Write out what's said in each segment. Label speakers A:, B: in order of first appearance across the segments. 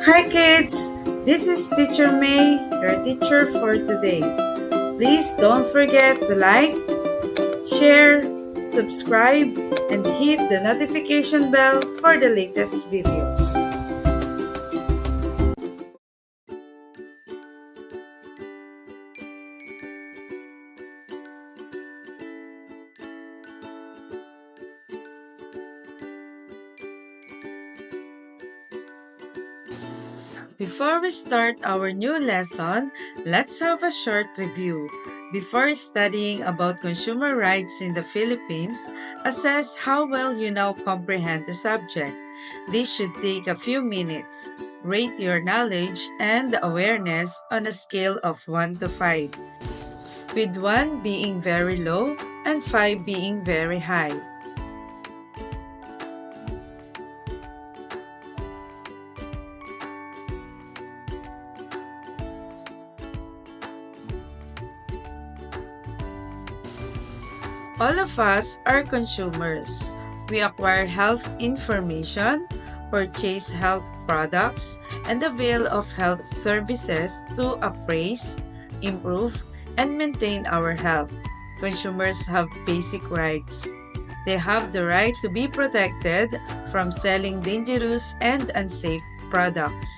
A: Hi kids, this is Teacher May, your teacher for today. Please don't forget to like, share, subscribe, and hit the notification bell for the latest videos. Before we start our new lesson, let's have a short review. Before studying about consumer rights in the Philippines, assess how well you now comprehend the subject. This should take a few minutes. Rate your knowledge and awareness on a scale of 1 to 5, with 1 being very low and 5 being very high. All of us are consumers. We acquire health information, purchase health products, and avail of health services to appraise, improve, and maintain our health. Consumers have basic rights. They have the right to be protected from selling dangerous and unsafe products.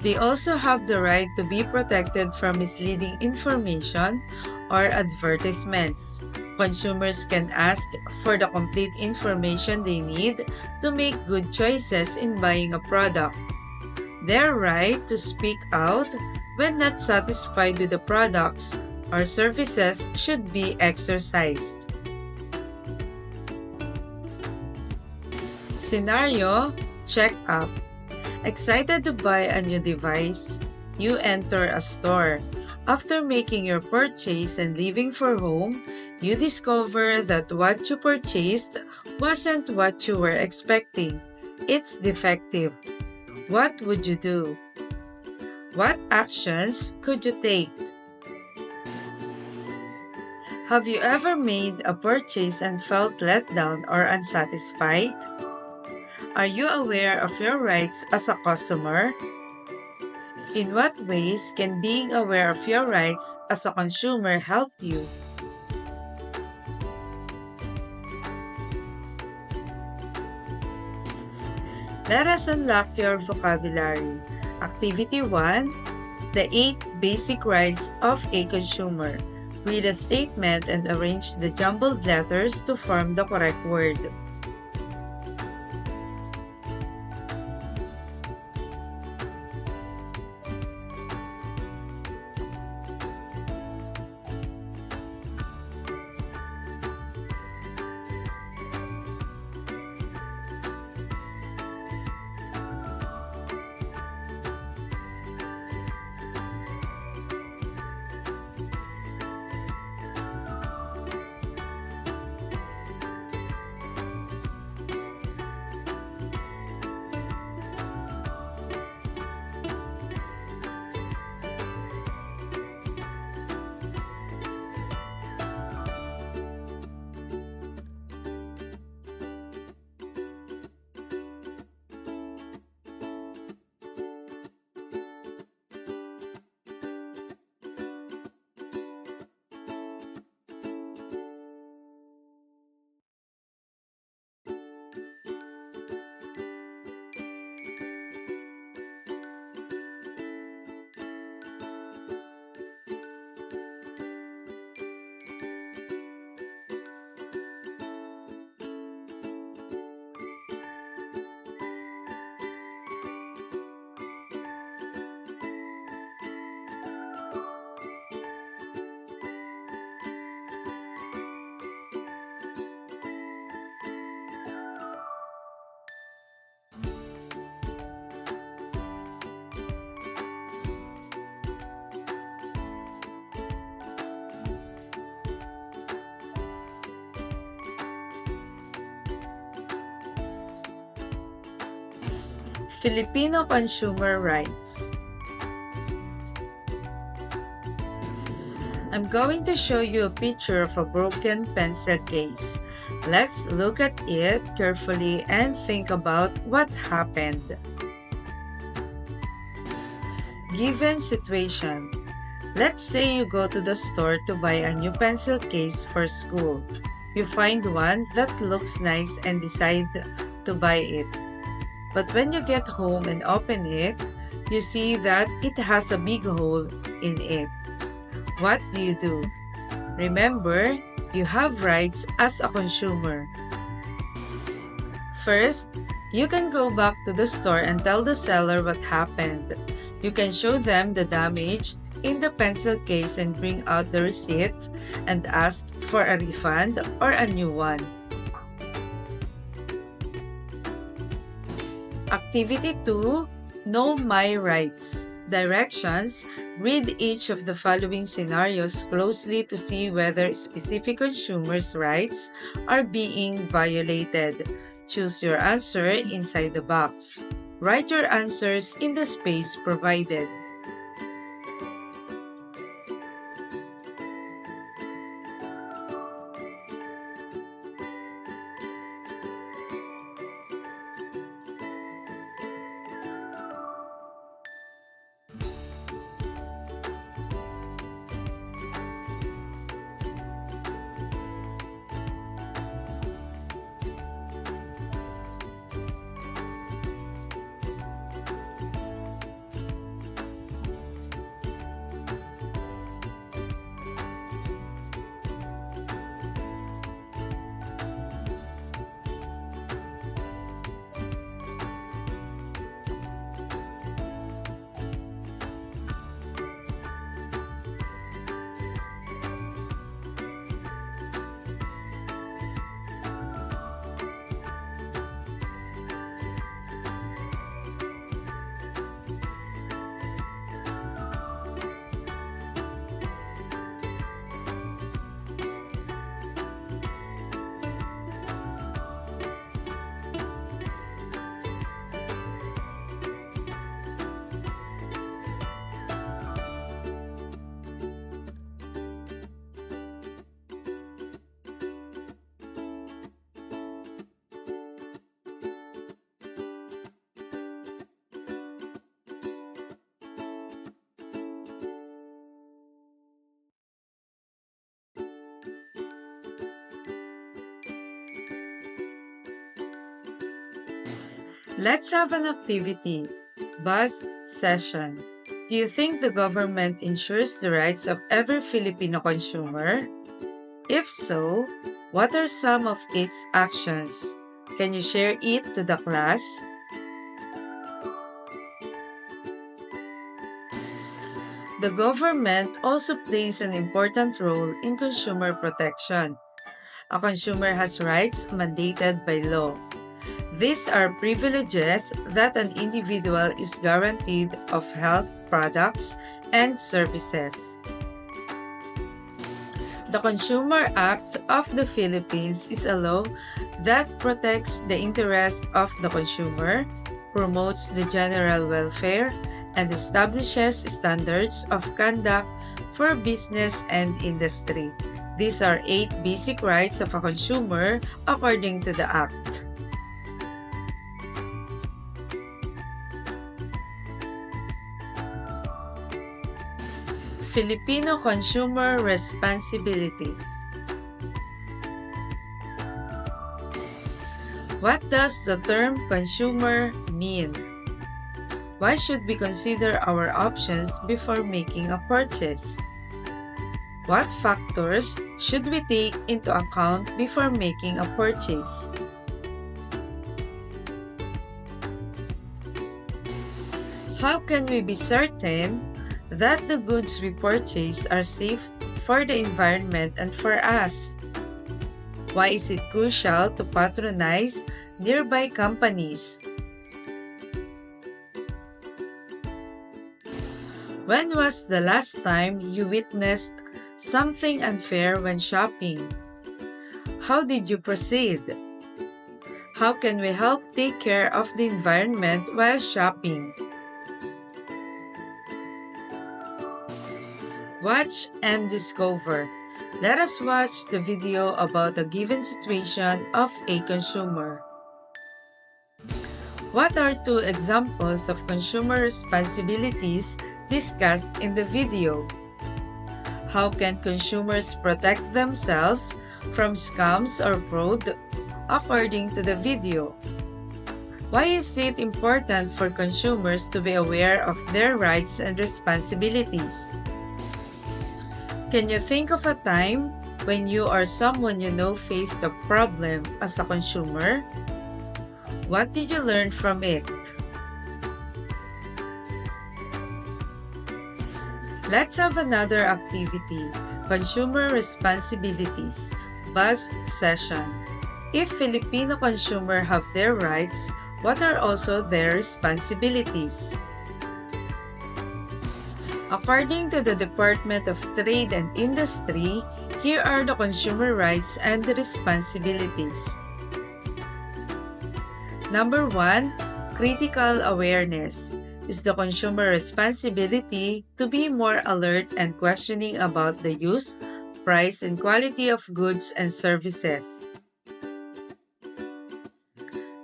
A: They also have the right to be protected from misleading information or advertisements. Consumers can ask for the complete information they need to make good choices in buying a product. Their right to speak out when not satisfied with the products or services should be exercised. Scenario: checkup. Excited to buy a new device? You enter a store. After making your purchase and leaving for home, you discover that what you purchased wasn't what you were expecting. It's defective. What would you do? What actions could you take? Have you ever made a purchase and felt let down or unsatisfied? Are you aware of your rights as a customer? In what ways can being aware of your rights as a consumer help you? Let us unlock your vocabulary. Activity 1. The 8 basic rights of a consumer. Read a statement and arrange the jumbled letters to form the correct word. Filipino consumer rights. I'm going to show you a picture of a broken pencil case. Let's look at it carefully and think about what happened. Given situation. Let's say you go to the store to buy a new pencil case for school. You find one that looks nice and decide to buy it. But when you get home and open it, you see that it has a big hole in it. What do? Remember, you have rights as a consumer. First, you can go back to the store and tell the seller what happened. You can show them the damage in the pencil case and bring out the receipt and ask for a refund or a new one. Activity 2. Know my rights. Directions. Read each of the following scenarios closely to see whether specific consumers' rights are being violated. Choose your answer inside the box. Write your answers in the space provided. Let's have an activity. Buzz session. Do you think the government ensures the rights of every Filipino consumer? If so, what are some of its actions? Can you share it to the class? The government also plays an important role in consumer protection. A consumer has rights mandated by law. These are privileges that an individual is guaranteed of health products and services. The Consumer Act of the Philippines is a law that protects the interests of the consumer, promotes the general welfare, and establishes standards of conduct for business and industry. These are 8 basic rights of a consumer according to the Act. Filipino Consumer Responsibilities. What does the term consumer mean? Why should we consider our options before making a purchase? What factors should we take into account before making a purchase? How can we be certain that the goods we purchase are safe for the environment and for us? Why is it crucial to patronize nearby companies? When was the last time you witnessed something unfair when shopping? How did you proceed? How can we help take care of the environment while shopping? Watch and discover. Let us watch the video about a given situation of a consumer. What are two examples of consumer responsibilities discussed in the video? How can consumers protect themselves from scams or fraud according to the video? Why is it important for consumers to be aware of their rights and responsibilities? Can you think of a time when you or someone you know faced a problem as a consumer? What did you learn from it? Let's have another activity, Consumer Responsibilities, Buzz Session. If Filipino consumers have their rights, what are also their responsibilities? According to the Department of Trade and Industry, here are the consumer rights and the responsibilities. Number 1, critical awareness. Is the consumer responsibility to be more alert and questioning about the use, price, and quality of goods and services.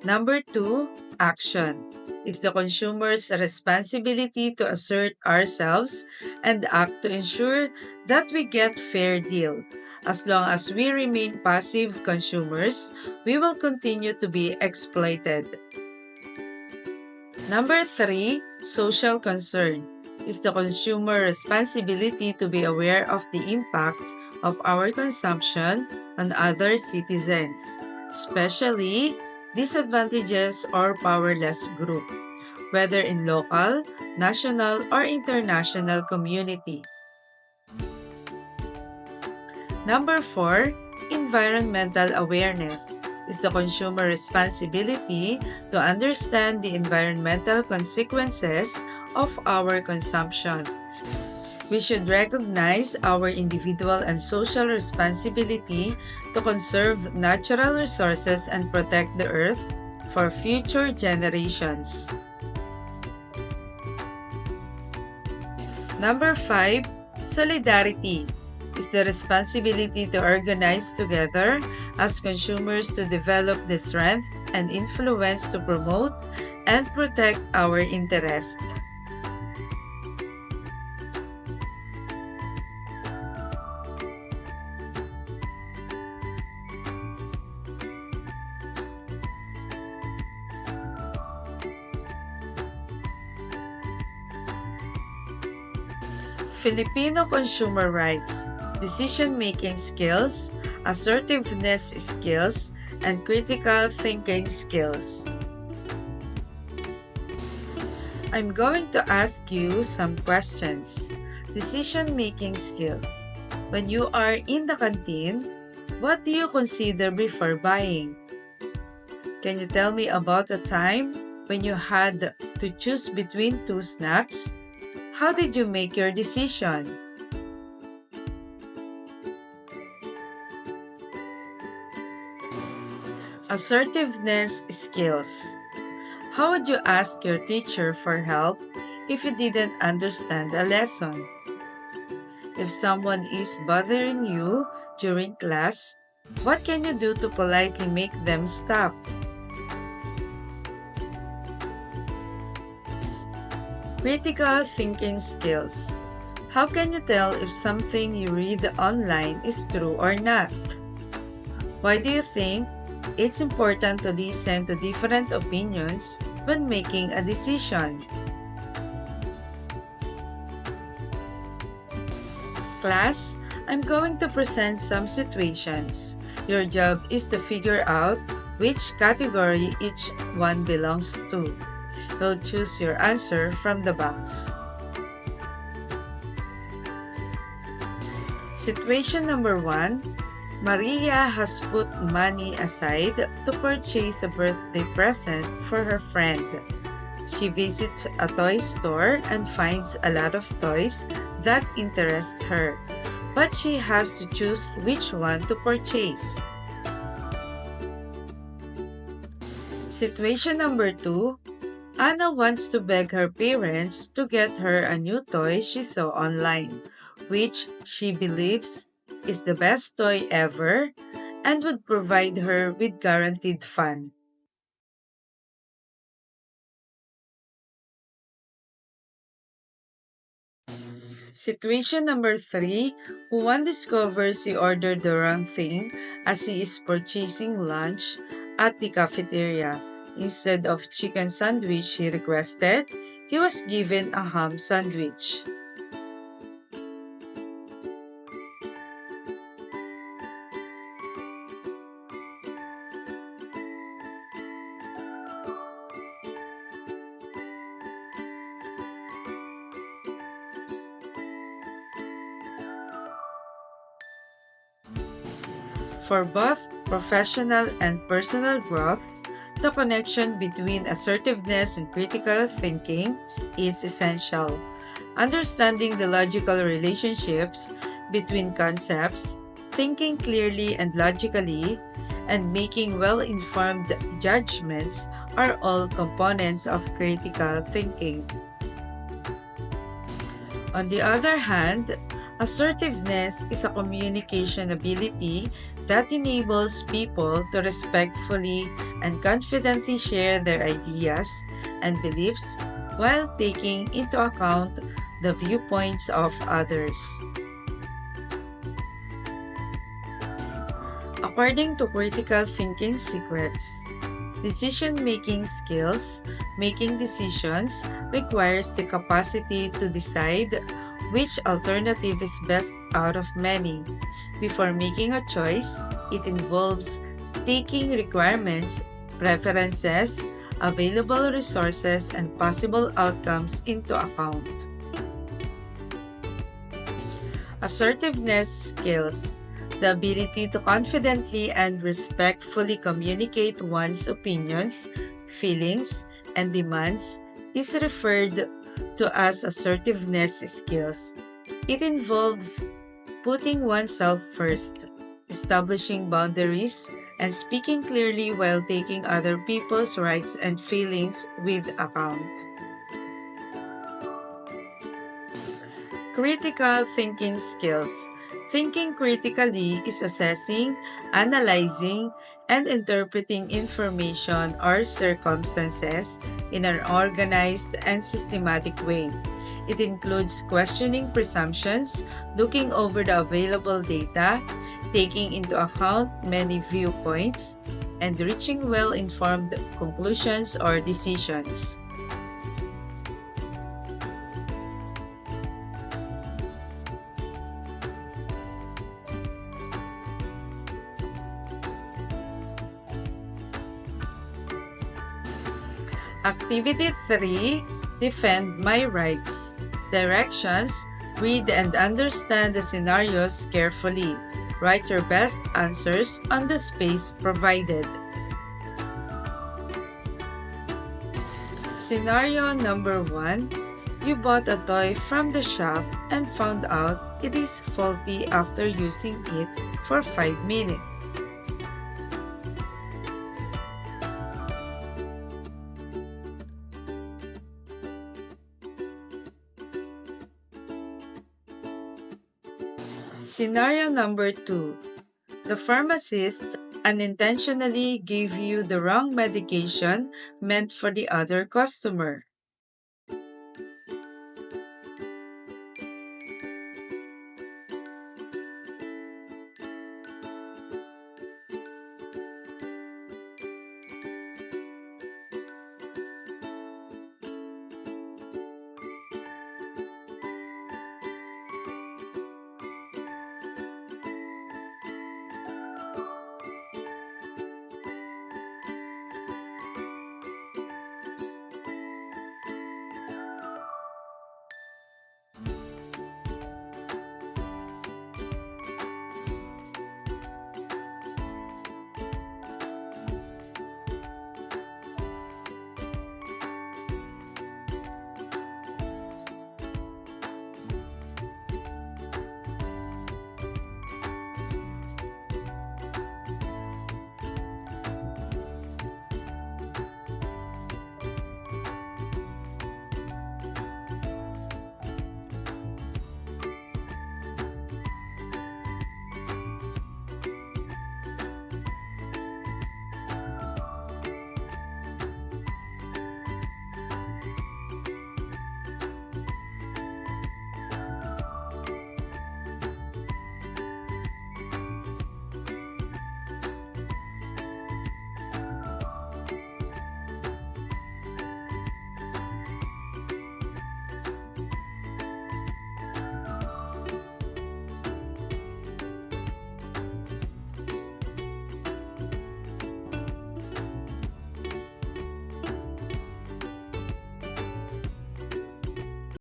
A: Number 2, action. It's the consumer's responsibility to assert ourselves and act to ensure that we get fair deal. As long as we remain passive consumers, we will continue to be exploited. Number 3, social concern. It's the consumer responsibility to be aware of the impact of our consumption on other citizens, especially disadvantages or powerless group, whether in local, national, or international community. Number 4, environmental awareness. Is the consumer responsibility to understand the environmental consequences of our consumption. We should recognize our individual and social responsibility to conserve natural resources and protect the earth for future generations. Number 5, solidarity. Is the responsibility to organize together as consumers to develop the strength and influence to promote and protect our interests. Filipino consumer rights, decision-making skills, assertiveness skills, and critical thinking skills. I'm going to ask you some questions. Decision-making skills. When you are in the canteen, what do you consider before buying? Can you tell me about a time when you had to choose between two snacks? How did you make your decision? Assertiveness skills. How would you ask your teacher for help if you didn't understand a lesson? If someone is bothering you during class, what can you do to politely make them stop? Critical thinking skills. How can you tell if something you read online is true or not? Why do you think it's important to listen to different opinions when making a decision? Class, I'm going to present some situations. Your job is to figure out which category each one belongs to. You'll choose your answer from the box. Situation number 1. Maria has put money aside to purchase a birthday present for her friend. She visits a toy store and finds a lot of toys that interest her, but she has to choose which one to purchase. Situation number 2. Anna wants to beg her parents to get her a new toy she saw online. which she believes is the best toy ever and would provide her with guaranteed fun. Situation number 3, Juan discovers he ordered the wrong thing as he is purchasing lunch at the cafeteria. Instead of chicken sandwich he requested, he was given a ham sandwich. For both professional and personal growth, the connection between assertiveness and critical thinking is essential. Understanding the logical relationships between concepts, thinking clearly and logically, and making well informed judgments are all components of critical thinking. On the other hand, assertiveness is a communication ability that enables people to respectfully and confidently share their ideas and beliefs while taking into account the viewpoints of others. According to Critical Thinking Secrets, decision-making skills, making decisions requires the capacity to decide which alternative is best out of many. Before making a choice, it involves taking requirements, preferences, available resources, and possible outcomes into account. Assertiveness skills, the ability to confidently and respectfully communicate one's opinions, feelings, and demands, is referred to as assertiveness skills. It involves putting oneself first, establishing boundaries, and speaking clearly while taking other people's rights and feelings with account. Critical thinking skills. Thinking critically is assessing, analyzing, and interpreting information or circumstances in an organized and systematic way. It includes questioning presumptions, looking over the available data, taking into account many viewpoints, and reaching well-informed conclusions or decisions. Activity 3, Defend My Rights. Directions, read and understand the scenarios carefully. Write your best answers on the space provided. Scenario number 1, you bought a toy from the shop and found out it is faulty after using it for 5 minutes. Scenario number 2. The pharmacist unintentionally gave you the wrong medication meant for the other customer.